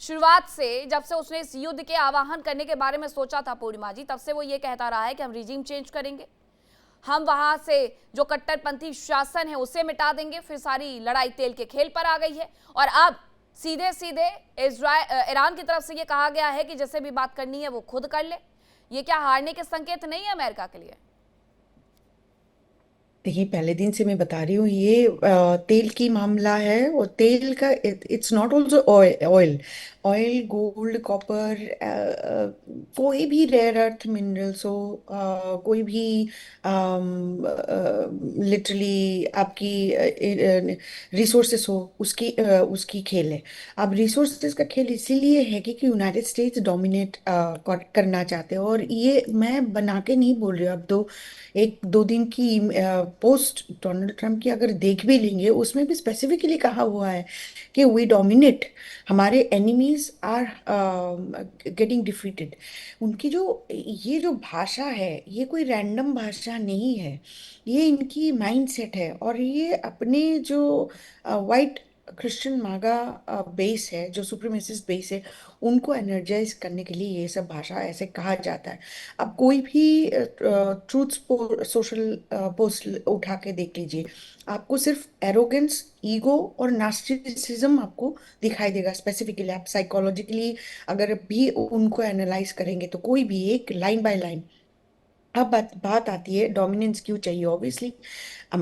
शुरुआत से, जब से उसने इस युद्ध के आवाहन करने के बारे में सोचा था पूर्णिमा जी, तब से वो ये कहता रहा है कि हम रिजीम चेंज करेंगे, हम वहां से जो कट्टरपंथी शासन है उसे मिटा देंगे। फिर सारी लड़ाई तेल के खेल पर आ गई है और अब सीधे सीधे ईरान की तरफ से ये कहा गया है कि जैसे भी बात करनी है वो खुद कर ले। ये क्या हारने के संकेत नहीं है अमेरिका के लिए? देखिए, पहले दिन से मैं बता रही हूँ, ये तेल की मामला है। और तेल का it's not also oil. Oil oil, gold, copper, कोई भी रेयर अर्थ मिनरल्स हो, कोई भी लिटरली आपकी रिसोर्सेस हो, उसकी खेल है। अब रिसोर्सेस का खेल इसीलिए है कि यूनाइटेड स्टेट्स डोमिनेट करना चाहते हैं। और ये मैं बना के नहीं बोल रही हूँ। अब दो एक दो दिन की पोस्ट डोनाल्ड ट्रंप की अगर देख भी लेंगे, उसमें भी स्पेसिफिकली कहा हुआ है कि वी डोमिनेट, हमारे एनिमीज आर गेटिंग डिफीटेड। उनकी जो ये जो भाषा है, ये कोई रैंडम भाषा नहीं है। ये इनकी माइंडसेट है। और ये अपने जो वाइट क्रिश्चियन मागा बेस है, जो सुप्रीमेसिस्ट बेस है, उनको एनर्जाइज करने के लिए ये सब भाषा ऐसे कहा जाता है। अब कोई भी ट्रूथ सोशल पोस्ट उठा के देख लीजिए, आपको सिर्फ एरोगेंस, ईगो और नार्सिसिज्म आपको दिखाई देगा। स्पेसिफिकली आप साइकोलॉजिकली अगर भी उनको एनालाइज करेंगे, तो कोई भी एक लाइन बाय लाइन। अब बात आती है डोमिनेंस क्यों चाहिए। ऑब्वियसली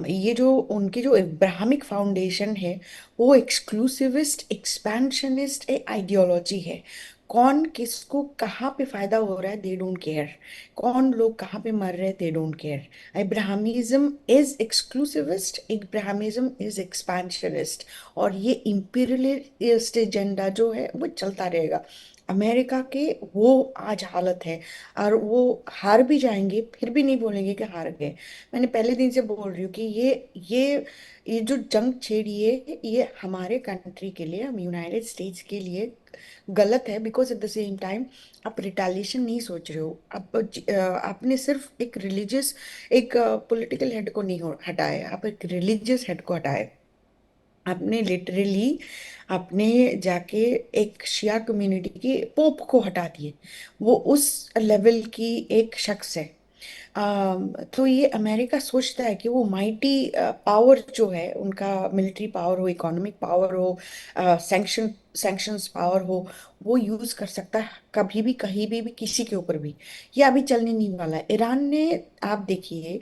ये जो उनके जो इब्राहिमिक फाउंडेशन है, वो एक्सक्लूसिविस्ट एक्सपेंशनिस्ट आइडियोलॉजी है। कौन किसको कहाँ पे फायदा हो रहा है, दे डोंट केयर। कौन लोग कहाँ पे मर रहे हैं, they don't care. Ibrahimism is exclusivist, Ibrahimism is expansionist. और ये इंपीरियलिस्ट एजेंडा जो है वो चलता रहेगा। अमेरिका के वो आज हालत है। और वो हार भी जाएंगे, फिर भी नहीं बोलेंगे कि हार गए। मैंने पहले दिन से बोल रही हूँ कि ये जो जंग छेड़ी है, ये हमारे कंट्री के लिए, हम यूनाइटेड स्टेट्स के लिए गलत है। Because at the same time आप रिटालिएशन नहीं सोच रहे हो। आपने सिर्फ एक रिलीजियस, एक पॉलिटिकल हेड को नहीं हटाया, आप एक रिलीजियस हेड को हटाए। आपने लिटरली आपने जाके एक शिया कम्युनिटी के पोप को हटा दिए। वो उस लेवल की एक शख्स है। तो ये अमेरिका सोचता है कि वो माइटी पावर जो है उनका, मिलिट्री पावर हो, इकोनॉमिक पावर हो, सैंक्शंस पावर हो, वो यूज कर सकता है कभी भी, कहीं भी किसी के ऊपर भी। ये अभी चलने नहीं वाला है। ईरान ने, आप देखिए,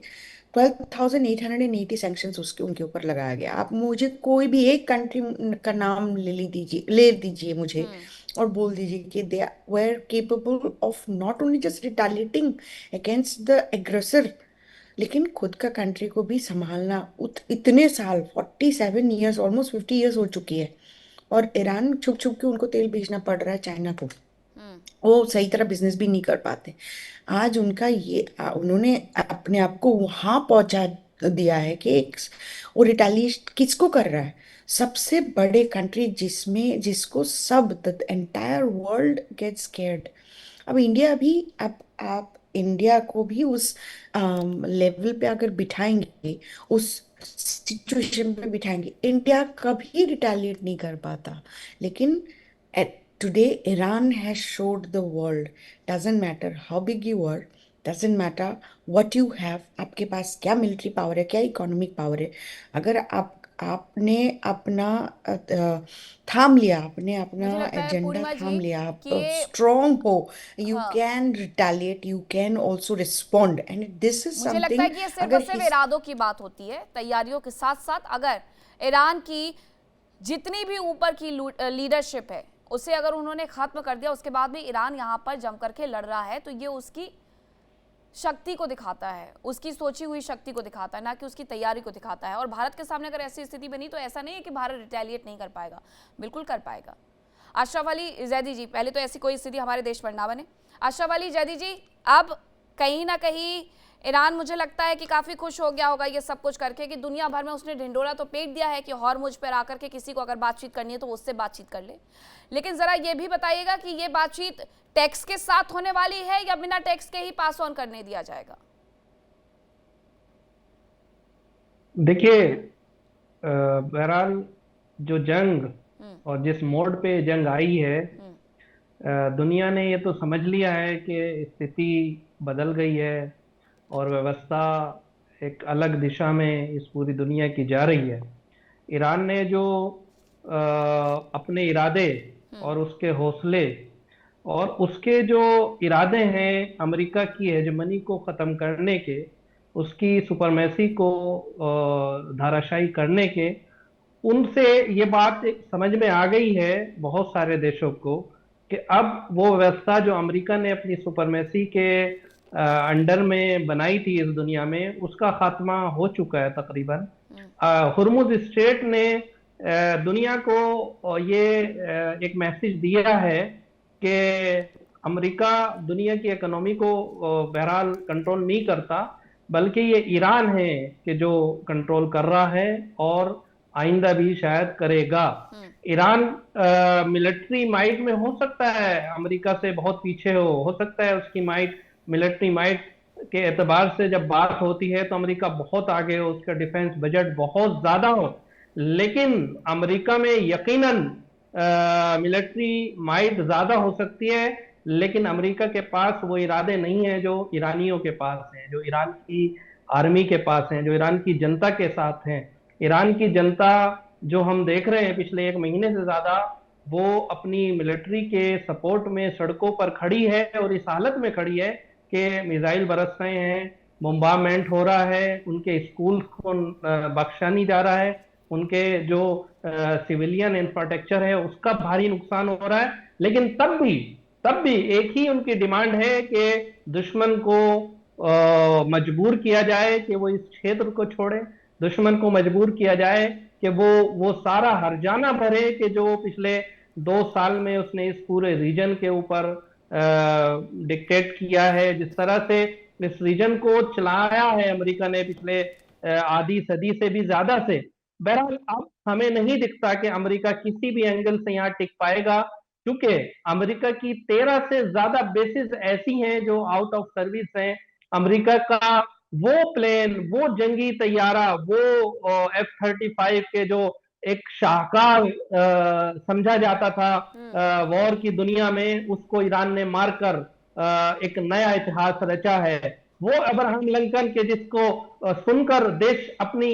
12,880 सैंक्शंस उसके उनके ऊपर लगाया गया। आप मुझे कोई भी एक कंट्री का नाम ले दीजिए मुझे, हम्म। और बोल दीजिए कि they were capable of not only just retaliating against the aggressor, लेकिन खुद का कंट्री को भी संभालना। इतने साल, 47 ईयर्स, ऑलमोस्ट 50 ईयर्स हो चुकी है। और ईरान छुप छुप के उनको तेल बेचना पड़ रहा है चाइना को। हम्म। वो सही तरह बिजनेस भी नहीं कर पाते। आज उनका ये उन्होंने अपने आप को वहां पहुंचा दिया है कि वो रिटेलिएट किसको कर रहा है। सबसे बड़े कंट्री जिसमें जिसको सब the entire world gets scared. अब इंडिया भी, अब आप इंडिया को भी उस लेवल पे अगर बिठाएंगे, उस सिचुएशन पे बिठाएंगे, इंडिया कभी रिटेलिएट नहीं कर पाता। लेकिन today Iran has showed the world, doesn't matter how big you are, doesn't matter what you have, आपके पास क्या मिलिट्री पावर है, क्या इकोनॉमिक पावर है। अगर आपने अपना थाम लिया, आपने अपना मुझे लगता है एजेंडा पूर्णिमा जी थाम लिया, आप कि ये, स्ट्रांग हो, यू हाँ, can retaliate, you can also respond. And this is मुझे लगता है समथिंग। कि ये सिर्फ और अगर सिर्फ इरादों की बात होती है, तैयारियों के साथ साथ अगर ईरान की जितनी भी ऊपर की लीडरशिप है उसे अगर उन्होंने खत्म कर दिया, उसके बाद भी ईरान यहाँ पर जम करके लड़ रहा है, तो ये उसकी शक्ति को दिखाता है, उसकी सोची हुई शक्ति को दिखाता है, ना कि उसकी तैयारी को दिखाता है। और भारत के सामने अगर ऐसी स्थिति बनी तो ऐसा नहीं है कि भारत रिटेलिएट नहीं कर पाएगा, बिल्कुल कर पाएगा। अशरफ अली जैदी जी, पहले तो ऐसी कोई स्थिति हमारे देश पर ना बने। अशरफ अली जैदी जी, अब कहीं ना कहीं ईरान, मुझे लगता है कि काफ़ी खुश हो गया होगा ये सब कुछ करके, कि दुनिया भर में उसने ढिंडोरा तो पीट दिया है कि हॉर्मुज पर आकर के किसी को अगर बातचीत करनी है तो उससे बातचीत कर ले। लेकिन ज़रा ये भी बताइएगा कि ये बातचीत टैक्स के साथ होने वाली है या बिना टैक्स के ही पास ऑन करने दिया जाएगा? देखिए, बहरहाल जो जंग हम्म। और जिस मोड पे जंग आई है, हम्म। दुनिया ने ये तो समझ लिया है कि स्थिति बदल गई है और व्यवस्था एक अलग दिशा में इस पूरी दुनिया की जा रही है। ईरान ने जो अपने इरादे और उसके हौसले और उसके जो इरादे हैं अमेरिका की हेजेमनी को खत्म करने के, उसकी सुपरमेसी को धाराशायी करने के, उनसे ये बात समझ में आ गई है बहुत सारे देशों को कि अब वो व्यवस्था जो अमेरिका ने अपनी सुपरमेसी के अंडर में बनाई थी इस दुनिया में, उसका खात्मा हो चुका है तकरीबन। हुर्मुज स्ट्रेट ने दुनिया को ये एक मैसेज दिया है कि अमेरिका दुनिया की इकोनॉमी को बहरहाल कंट्रोल नहीं करता, बल्कि ये ईरान है कि जो कंट्रोल कर रहा है और आइंदा भी शायद करेगा। ईरान मिलिट्री माइट में हो सकता है अमेरिका से बहुत पीछे हो सकता है उसकी माइट, मिलिट्री माइट के एतबार से जब बात होती है तो अमेरिका बहुत आगे हो, उसका डिफेंस बजट बहुत ज्यादा हो, लेकिन अमेरिका में यकीनन मिलिट्री माइट ज्यादा हो सकती है, लेकिन अमेरिका के पास वो इरादे नहीं है जो ईरानियों के पास हैं, जो ईरान की आर्मी के पास हैं, जो ईरान की जनता के साथ हैं। ईरान की जनता जो हम देख रहे हैं पिछले एक महीने से ज्यादा, वो अपनी मिलिट्री के सपोर्ट में सड़कों पर खड़ी है और इस हालत में खड़ी है कि मिसाइल बरस रहे हैं, बम्बारमेंट हो रहा है, उनके स्कूल को बख्शा नहीं जा रहा है, उनके जो सिविलियन इंफ्रास्ट्रक्चर है उसका भारी नुकसान हो रहा है। लेकिन तब भी एक ही उनकी डिमांड है कि दुश्मन को मजबूर किया जाए कि वो इस क्षेत्र को छोड़े, दुश्मन को मजबूर किया जाए कि वो सारा हर्जाना भरे कि जो पिछले 2 साल में उसने इस पूरे रीजन के ऊपर डिक्टेट किया है, जिस तरह से इस रीजन को चलाया है अमेरिका ने पिछले आधी सदी से भी ज्यादा से। बहरहाल अब हमें नहीं दिखता कि अमेरिका किसी भी एंगल से यहाँ टिक पाएगा, क्योंकि अमेरिका की 13 से ज्यादा बेसिस ऐसी हैं जो आउट ऑफ सर्विस हैं। अमेरिका का वो प्लेन, वो जंगी तैयारा, वो F-35 के जो एक शाहकार समझा जाता था वॉर की दुनिया में, उसको ईरान ने मारकर एक नया इतिहास रचा है। वो अब्राहम लिंकन के जिसको सुनकर देश अपनी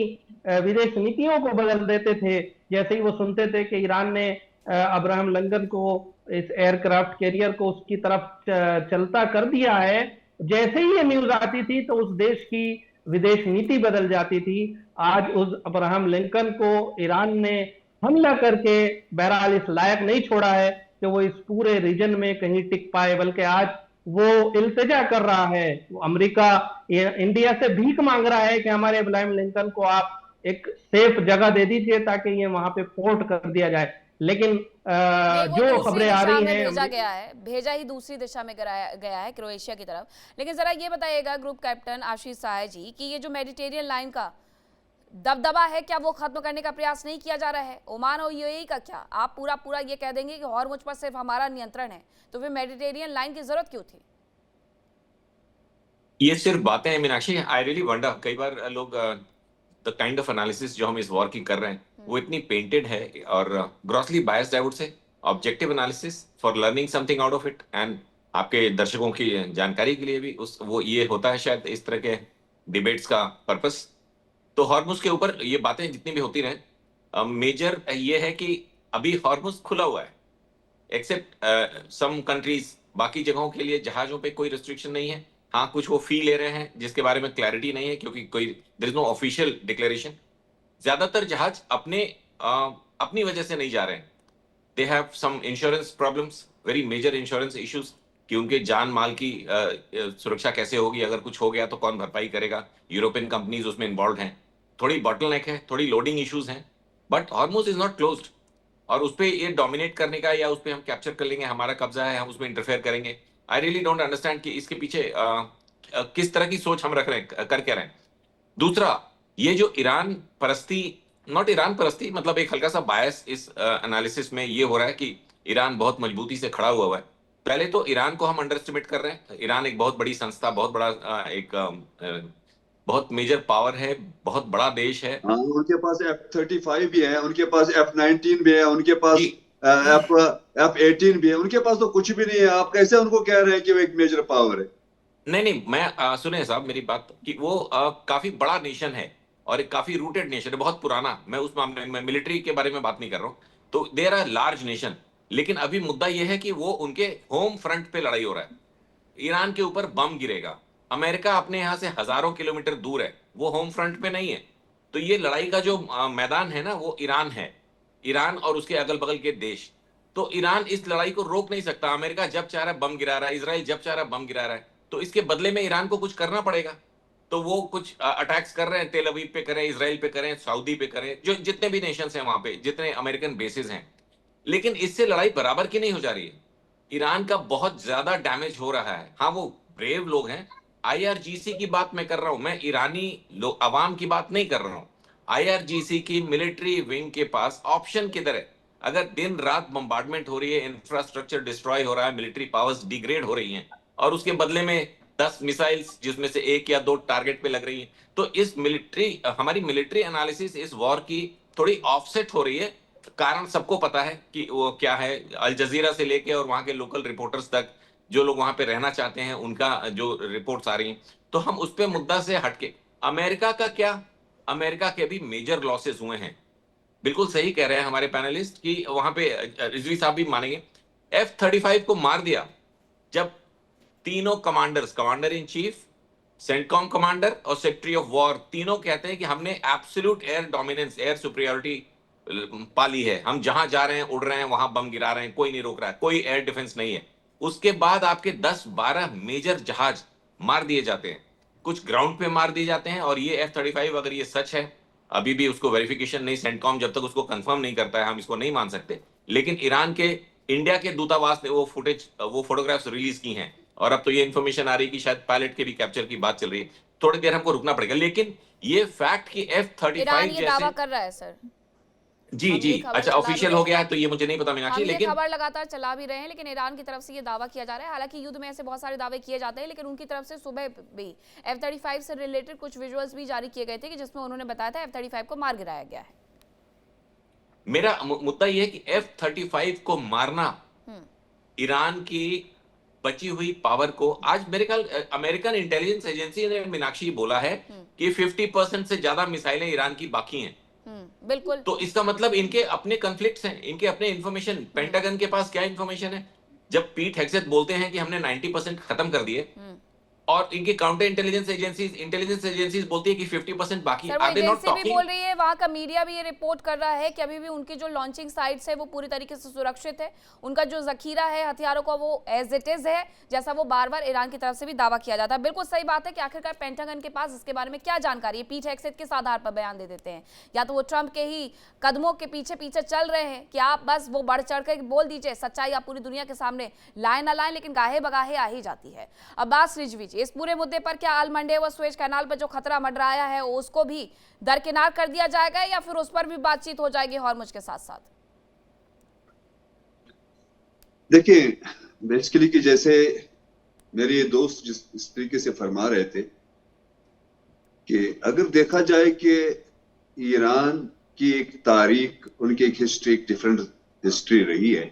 विदेश नीतियों को बदल देते थे, जैसे ही वो सुनते थे कि ईरान ने अब्राहम लिंकन को, इस एयरक्राफ्ट कैरियर को उसकी तरफ चलता कर दिया है, जैसे ही ये न्यूज आती थी तो उस देश की विदेश नीति बदल जाती थी। आज उस अब्राहम लिंकन को ईरान ने हमला करके बहरहाल इस लायक नहीं छोड़ा है कि वो इस पूरे रीजन में कहीं टिक पाए, बल्कि आज वो इल्तिजा कर रहा है, वो अमेरिका इंडिया से भीख मांग रहा है कि हमारे अब्राहम लिंकन को आप एक सेफ जगह दे दीजिए ताकि ये वहां पे पोर्ट कर दिया जाए। लेकिन जो खबरें आ रही हैं, भेजा गया है, भेजा ही दूसरी दिशा में गया है, क्रोएशिया की तरफ। लेकिन जरा ये बताइएगा ग्रुप कैप्टन आशीष सहाय जी कि ये जो मेडिटेरियन लाइन का दबदबा है, क्या वो खत्म करने का प्रयास नहीं किया जा रहा है? ओमान और यूएई का क्या? आप पूरा ये कह देंगे कि हॉर्मुज पर सिर्फ हमारा नियंत्रण है, तो फिर मेडिटेरियन लाइन की जरूरत क्यों थी? ये सिर्फ बातें हैं मीनाक्षी। आई रियली वंडर, कई बार लोग द काइंड ऑफ एनालिसिस जो हम इस वॉर की कर रहे हैं वो इतनी पेंटेड है और grossly biased, I would say. Objective analysis for learning something out of it, and आपके दर्शकों की जानकारी के लिए भी वो ये होता है शायद इस तरह के डिबेट्स का पर्पस। तो हॉर्मुज के ऊपर ये बातें जितनी भी होती रहे, मेजर ये है कि अभी हॉर्मुज खुला हुआ है, एक्सेप्ट सम कंट्रीज। बाकी जगहों के लिए जहाजों पे कोई रिस्ट्रिक्शन नहीं है। हाँ, कुछ वो फी ले रहे हैं जिसके बारे में क्लैरिटी नहीं है, क्योंकि कोई there is no official declaration. ज्यादातर जहाज अपनी वजह से नहीं जा रहे हैं। They have some insurance problems, very major insurance issues, कि उनके जान माल की सुरक्षा कैसे होगी, अगर कुछ हो गया तो कौन भरपाई करेगा। यूरोपियन कंपनीज उसमें इन्वॉल्व हैं। थोड़ी बॉटलनेक है, थोड़ी लोडिंग इश्यूज हैं, but Hormuz is not closed. और उस पर ये डोमिनेट करने का या उस पर हम कैप्चर कर लेंगे, हमारा कब्जा है, हम उसमें इंटरफेयर करेंगे, आई रियली डोंट अंडरस्टैंड कि इसके पीछे किस तरह की सोच हम रख रहे हैं, कर क्या रहे हैं। दूसरा, ये जो ईरान परस्ती, नॉट ईरान परस्ती, मतलब एक हल्का सा बायस इस एनालिसिस में ये हो रहा है कि ईरान बहुत मजबूती से खड़ा हुआ है। पहले तो ईरान को हम अंडर एस्टिमेट कर रहे हैं। ईरान एक बहुत बड़ी संस्था, बहुत बड़ा एक बहुत मेजर पावर है, बहुत बड़ा देश है। हाँ, उनके पास F-35 भी है, उनके पास F-19 भी है, उनके पास F-18 भी है, उनके पास तो कुछ भी नहीं है। आप कैसे उनको कह रहे हैं कि वो एक मेजर पावर है? नहीं नहीं, मैं सुने साहब मेरी बात कि वो काफी बड़ा नेशन है और एक काफी रूटेड नेशन है, बहुत पुराना। मैं उस मामले में मिलिट्री के बारे में बात नहीं कर रहा हूँ। तो देर आर लार्ज नेशन, लेकिन अभी मुद्दा यह है कि वो उनके होम फ्रंट पे लड़ाई हो रहा है। ईरान के ऊपर बम गिरेगा, अमेरिका अपने यहां से हजारों किलोमीटर दूर है, वो होम फ्रंट पे नहीं है। तो ये लड़ाई का जो मैदान है ना, वो ईरान है, ईरान और उसके अगल बगल के देश। तो ईरान इस लड़ाई को रोक नहीं सकता। अमेरिका जब चाह रहा है बम गिरा रहा है, इसराइल जब चाह रहा है बम गिरा रहा है, तो इसके बदले में ईरान को कुछ करना पड़ेगा। तो वो कुछ अटैक्स कर रहे हैं, तेल अवीव पे करें, इसराइल पे करें, सऊदी पे करें, जो जितने भी नेशंस हैं वहां पे, जितने अमेरिकन बेसिस हैं। लेकिन इससे लड़ाई बराबर की नहीं हो जा रही है। ईरान का बहुत ज्यादा डैमेज हो रहा है। हाँ, वो ब्रेव लोग हैं। आईआरजीसी की बात मैं कर रहा हूं, मैं ईरानी लोग अवाम की बात नहीं कर रहा हूं। आईआरजीसी की मिलिट्री विंग के पास ऑप्शन किधर है? अगर दिन रात बम्बार्डमेंट हो रही है, इंफ्रास्ट्रक्चर डिस्ट्रॉय हो रहा है, मिलिट्री पावर्स डिग्रेड हो रही हैं, और उसके बदले में 10 मिसाइल्स जिसमें से 1 या 2 टारगेट पे लग रही हैं, तो इस हमारी मिलिट्री एनालिसिस इस वॉर की थोड़ी ऑफसेट हो रही है। कारण सबको पता है कि वो क्या है। अल जजीरा से लेके और वहां के लोकल रिपोर्टर्स तक, जो लोग वहां पे रहना चाहते हैं, उनका जो रिपोर्ट्स आ रही हैं, तो हम उस पे मुद्दा से हटके अमेरिका का क्या? अमेरिका के भी मेजर लॉसेस हुए हैं। बिल्कुल सही कह रहे हैं हमारे पैनलिस्ट कि वहां पे रिजवी साहब भी मानेंगे, F-35 को मार दिया जब तीनों commanders, commander in chief, CENTCOM commander और सेक्रेटरी ऑफ वॉर, तीनों कहते हैं कि हमने absolute air dominance, air superiority पाली है। हम जहां जा रहे हैं, उड़ रहे हैं, वहां बम गिरा रहे हैं, कोई नहीं रोक रहा है, कोई एयर डिफेंस नहीं है। उसके बाद आपके 10-12 मेजर जहाज मार दिए जाते हैं, कुछ ग्राउंड पे मार दिए जाते हैं। और ये F-35, अगर ये सच है, अभी भी उसको वेरिफिकेशन नहीं, सेंटकॉम जब तक उसको कंफर्म नहीं करता है हम इसको नहीं मान सकते। लेकिन ईरान के इंडिया के दूतावास ने वो फुटेज, वो फोटोग्राफ्स रिलीज की हैं, और अब तो ये इंफॉर्मेशन आ रही है कि शायद पायलट के भी कैप्चर की बात चल रही है। थोड़ी देर हमको रुकना पड़ेगा, लेकिन ये फैक्ट कि F-35 ईरान ये दावा जैसे, कर रहा है सर। जी हम जी, ये खबर अच्छा चला भी ऑफिशियल रहे हो हैं। गया है, तो ये मुझे नहीं पता हम मीनाक्षी, ये लेकिन खबर लगातार चला भी रहे हैं, लेकिन ईरान की तरफ से ये दावा किया जा रहा है। हालांकि युद्ध में ऐसे बहुत सारे दावे किए जाते हैं, लेकिन उनकी तरफ से सुबह भी F-35 से रिलेटेड कुछ विजुअल्स भी जारी किए गए थे कि जिसमें उन्होंने बताया था F-35 को मार गिराया गया है। मेरा मुद्दा यह है कि F-35 को मारना ईरान की बची हुई पावर को, आज मेरे ख्याल अमेरिकन इंटेलिजेंस एजेंसी ने मीनाक्षी बोला है कि 50% से ज्यादा मिसाइलें ईरान की बाकी हैं। बिल्कुल। तो इसका मतलब इनके अपने कन्फ्लिक्ट्स हैं, इनके अपने इंफॉर्मेशन, पेंटागन के पास क्या इंफॉर्मेशन है? जब पीट हेग्सेथ बोलते हैं कि हमने 90% खत्म कर दिए, और इनकी काउंटर इंटेलिजेंस एजेंसीज बोलती है कि 50% बाकी। सर, वो आर दे नॉट एजेंसी भी टॉकिंग? बोल रही है, वहाँ का मीडिया भी ये रिपोर्ट कर रहा है कि अभी भी उनकी जो लॉन्चिंग साइट्स है वो पूरी तरीके से सुरक्षित है। उनका जो जखीरा है हथियारों का वो एज इट इज है, जैसा वो बार बार ईरान की तरफ से भी दावा किया जाता है। बिल्कुल सही बात है कि आखिरकार पेंटागन के पास इसके बारे में क्या जानकारी है? पीट हेग्सेथ किस आधार पर बयान दे देते हैं? या तो वो ट्रंप के ही कदमों के पीछे पीछे चल रहे हैं कि आप बस वो बढ़ चढ़ कर बोल दीजिए, सच्चाई आप पूरी दुनिया के सामने लाए ना लाए, लेकिन गाहे बगाहे आ ही जाती है। अब्बास रिजवी जी, इस पूरे मुद्दे पर क्या अल मंडे व सुएज कैनाल पर जो खतरा मंडराया है उसको भी दरकिनार कर दिया जाएगा, या फिर उस पर भी बातचीत हो जाएगी हॉर्मुज के साथ साथ? देखिए, बेसिकली कि जैसे मेरे दोस्त इस तरीके से फरमा रहे थे कि अगर देखा जाए कि ईरान की एक तारीख, उनकी एक हिस्ट्री, एक डिफरेंट हिस्ट्री रही है,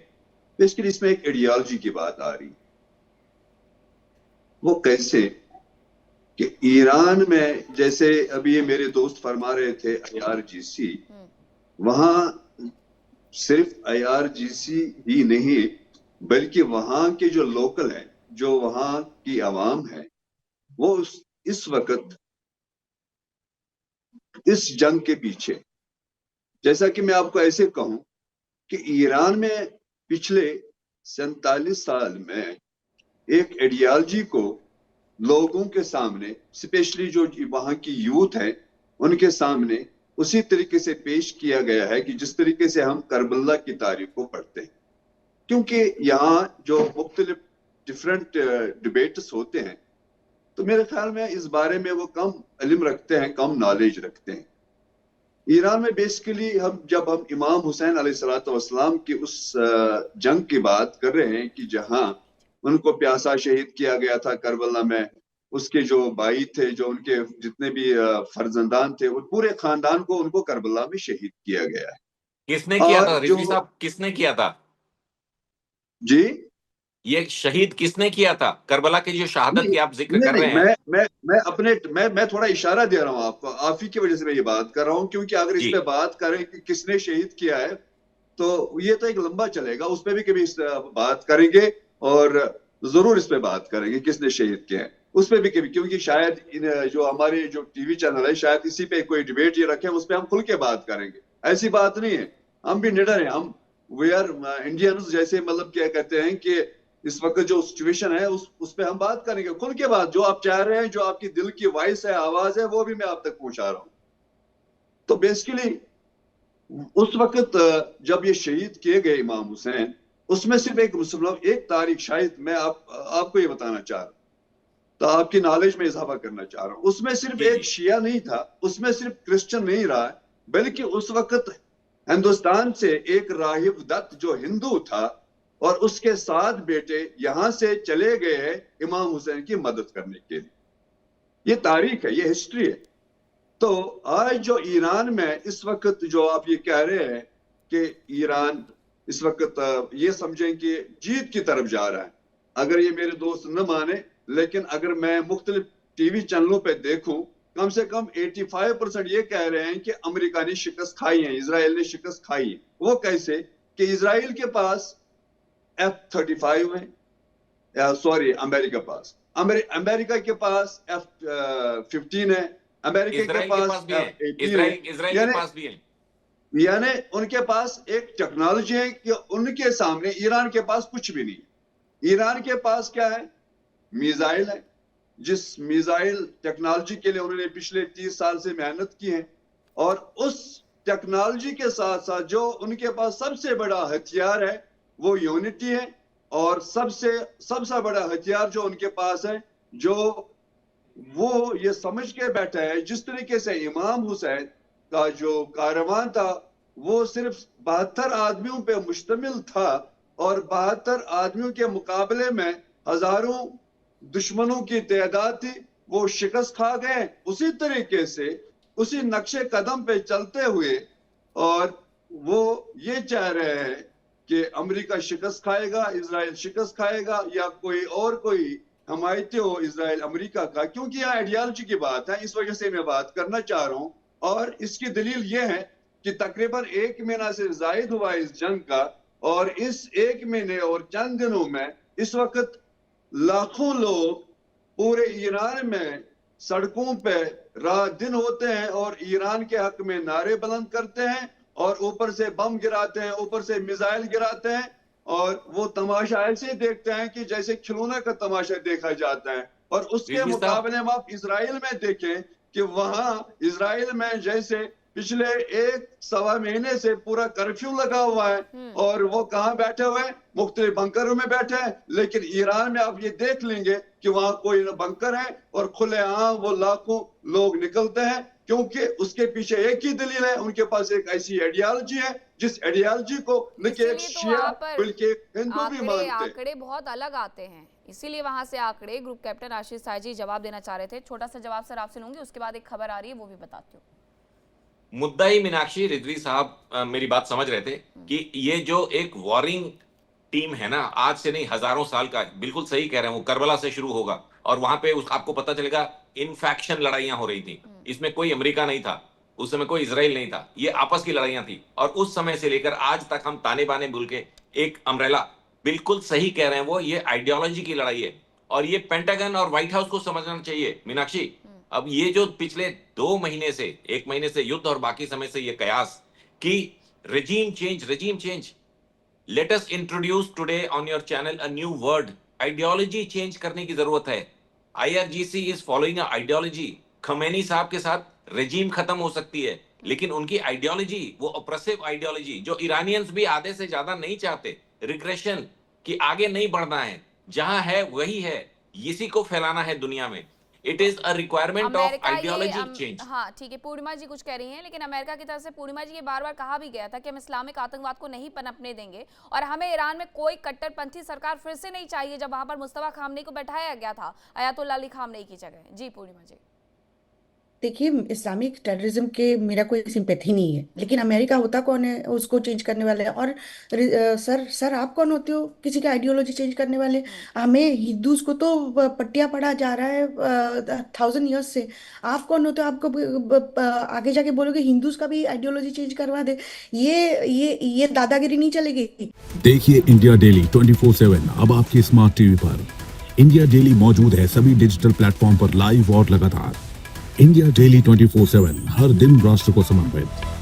बेसिकली इसमें एक आइडियोलॉजी की बात आ रही। वो कैसे कि ईरान में, जैसे अभी ये मेरे दोस्त फरमा रहे थे IRGC, वहां सिर्फ IRGC ही नहीं, बल्कि वहां के जो लोकल है, जो वहां की आवाम है, वो इस वक्त इस जंग के पीछे, जैसा कि मैं आपको ऐसे कहूं कि ईरान में पिछले 47 साल में एक आइडियोलॉजी को लोगों के सामने, स्पेशली जो वहां की यूथ है, उनके सामने उसी तरीके से पेश किया गया है कि जिस तरीके से हम करबला की तारीख को पढ़ते हैं। क्योंकि यहाँ जो मुख्तलिफ डिफरेंट डिबेट्स होते हैं, तो मेरे ख्याल में इस बारे में वो कम इल्म रखते हैं, कम नॉलेज रखते हैं। ईरान में बेसिकली जब हम इमाम हुसैन अलैहिस्सलाम की उस जंग की बात कर रहे हैं कि जहां उनको प्यासा शहीद किया गया था करबला में, उसके जो भाई थे, जो उनके जितने भी फर्जंदान थे, वो पूरे खानदान को उनको करबला में शहीद किया गया है। किसने किया था और रिजवी जो साहब, किसने किया था? जी ये शहीद किसने किया था? करबला की जो शहादत नहीं की आप जिक्र नहीं कर नहीं रहे हैं। मैं थोड़ा इशारा दे रहा हूं आपको, आप ही की वजह से मैं ये बात कर रहा हूं, क्योंकि अगर इस जी पे बात करें कि किसने शहीद किया है तो ये तो एक लंबा चलेगा, उस पे भी कभी बात करेंगे, और जरूर इस पे बात करेंगे किसने शहीद किया है उस पे भी कभी, क्योंकि शायद जो हमारे जो टीवी चैनल है शायद इसी पे कोई डिबेट ये रखे, उस पे हम खुल के बात करेंगे। ऐसी बात नहीं है, हम भी निडर हैं, हम वी आर इंडियंस, जैसे मतलब क्या कहते हैं कि इस वक्त जो सिचुएशन है उस पे हम बात करेंगे खुल के बात, जो आप चाह रहे हैं, जो आपकी दिल की वॉइस है, आवाज है, वो भी मैं आप तक पहुंचा रहा हूं। तो बेसिकली उस वक्त जब ये शहीद किए गए इमाम हुसैन, उसमें सिर्फ एक मुसलमान, एक तारीख, शायद मैं आपको ये बताना चाह रहा हूं, तो आपकी नॉलेज में इजाफा करना चाह रहा हूं, उसमें सिर्फ जी एक जी शिया नहीं था, उसमें सिर्फ क्रिश्चियन नहीं रहा, बल्कि उस वक्त हिंदुस्तान से एक राहिब दत्त जो हिंदू था और उसके 7 बेटे यहां से चले गए हैं इमाम हुसैन की मदद करने के लिए। ये तारीख है, ये हिस्ट्री है। तो आज जो ईरान में इस वक्त जो आप ये कह रहे हैं कि ईरान इस वक्त ये समझें कि जीत की तरफ जा रहा है, अगर ये मेरे दोस्त न माने, लेकिन अगर मैं मुख्तलिफ टीवी चैनलों पे देखूं, कम से कम 85% ये कह रहे हैं कि अमेरिका ने शिकस्त खाई है, इसराइल ने शिकस्त खाई है। वो कैसे कि इसराइल के पास F-35 है, सॉरी अमेरिका पास, अमेरिका के पास F-15 है, अमेरिका के इसराइल के पास पास भी है, F-18 है। इसराइल के यानी पास भी है। यानी उनके पास एक टेक्नोलॉजी है कि उनके सामने ईरान के पास कुछ भी नहीं है। ईरान के पास क्या है? मिसाइल है, जिस मिसाइल टेक्नोलॉजी के लिए उन्होंने पिछले 30 साल से मेहनत की है, और उस टेक्नोलॉजी के साथ साथ जो उनके पास सबसे बड़ा हथियार है वो यूनिटी है, और सबसे बड़ा हथियार जो उनके पास है, जो वो ये समझ के बैठा है, जिस तरीके से इमाम हुसैन का जो कारवां था वो सिर्फ 72 आदमियों पे मुश्तमिल था, और 72 आदमियों के मुकाबले में हजारों दुश्मनों की तादाद थी, वो शिकस्त खा गए। उसी तरीके से उसी नक्शे कदम पे चलते हुए, और वो ये चाह रहे हैं कि अमेरिका शिकस्त खाएगा, इसराइल शिकस्त खाएगा, या कोई हमायती हो इसराइल अमेरिका का, क्योंकि यहाँ आइडियोलॉजी की बात है, इस वजह से मैं बात करना चाह रहा हूं। और इसकी दलील यह है कि तकरीबन 1 महीना से जायद हुआ इस जंग का, और इस 1 महीने और चंद दिनों में इस वक्त लाखों लोग पूरे ईरान में सड़कों पे रात दिन होते हैं और ईरान के हक में नारे बुलंद करते हैं, और ऊपर से बम गिराते हैं, ऊपर से मिसाइल गिराते हैं, और वो तमाशा ऐसे देखते हैं कि जैसे खिलौने का तमाशा देखा जाता है। और उसके रिजवी साहब, मुकाबले में आप इसराइल में देखें कि वहां इसराइल में जैसे पिछले 1 सवा महीने से पूरा कर्फ्यू लगा हुआ है, और वो कहाँ बैठे हुए हैं? मुख्तलिफ बंकरों में बैठे हैं। लेकिन ईरान में आप ये देख लेंगे कि वहां कोई न बंकर है, और खुलेआम वो लाखों लोग निकलते हैं, क्योंकि उसके पीछे एक ही दलील है, उनके पास एक ऐसी आइडियोलॉजी है जिस आइडियोलॉजी को न कि एक इसीलिए तो शिया वहां पर बल्कि एक हिंदू भी मानते हैं। आंकड़े बहुत अलग आते हैं, इसीलिए वहां से आंकड़े। ग्रुप कैप्टन आशीष साहजी जवाब देना चाह रहे थे, छोटा सा जवाब सर आपसे लूंगी, उसके बाद एक खबर आ रही है वो भी बताती हूँ। मुद्दाई मीनाक्षी, रिजवी साहब मेरी बात समझ रहे थे कि ये जो एक वॉरिंग टीम है ना, आज से नहीं हजारों साल का, बिल्कुल सही कह रहे हैं, वो करबला से शुरू होगा और वहां पे आपको पता चलेगा इनफैक्शन लड़ाइयां हो रही थी। इसमें कोई अमेरिका नहीं था, उस समय कोई इजराइल नहीं था, ये आपस की लड़ाइयां थी। और उस समय से लेकर आज तक हम ताने बाने भूल के एक अम्ब्रेला, बिल्कुल सही कह रहे हैं वो, ये आइडियोलॉजी की लड़ाई है। और ये पेंटागन और व्हाइट हाउस को समझना चाहिए मीनाक्षी। अब ये जो पिछले 2 महीने से, 1 महीने से युद्ध और बाकी समय से ये कयास कि regime change, let us introduce today on your channel a new word, ideology change करने की जरूरत है। IRGC is following a ideology. Khamenei साहब के साथ रेजीम खत्म हो सकती है, लेकिन उनकी आइडियोलॉजी, वो ऑप्रेसिव आइडियोलॉजी जो ईरानियंस भी आधे से ज्यादा नहीं चाहते, रिग्रेशन कि आगे नहीं बढ़ना है, जहां है वही है, इसी को फैलाना है दुनिया में। It is a requirement of America ideology change. हाँ ठीक है, पूर्णिमा जी कुछ कह रही हैं, लेकिन अमेरिका की तरफ से पूर्णिमा जी ये बार बार कहा भी गया था कि हम इस्लामिक आतंकवाद को नहीं पनपने देंगे, और हमें ईरान में कोई कट्टरपंथी सरकार फिर से नहीं चाहिए, जब वहां पर मुस्तफा खामनेई को बैठाया गया था अयातुल्लाह अली खामनेई की जगह। जी पूर्णिमा जी। देखिए, इस्लामिक टेररिज्म के मेरा कोई सिंपैथी नहीं है, लेकिन अमेरिका होता कौन है उसको चेंज करने वाले? और सर आप कौन होते हो किसी का आइडियोलॉजी चेंज करने वाले? हमें हिंदूज को तो पट्टियां पढ़ा जा रहा है 1000 years से। आप कौन होते हो? आपको आगे जाके बोलोगे हिंदूज का भी आइडियोलॉजी चेंज करवा दे? ये दादागिरी नहीं चलेगी। देखिए इंडिया डेली 24/7 अब आपके स्मार्ट टीवी पर। इंडिया डेली मौजूद है सभी डिजिटल प्लेटफॉर्म पर लाइव और लगातार। इंडिया डेली 24/7 हर दिन राष्ट्र को समर्पित।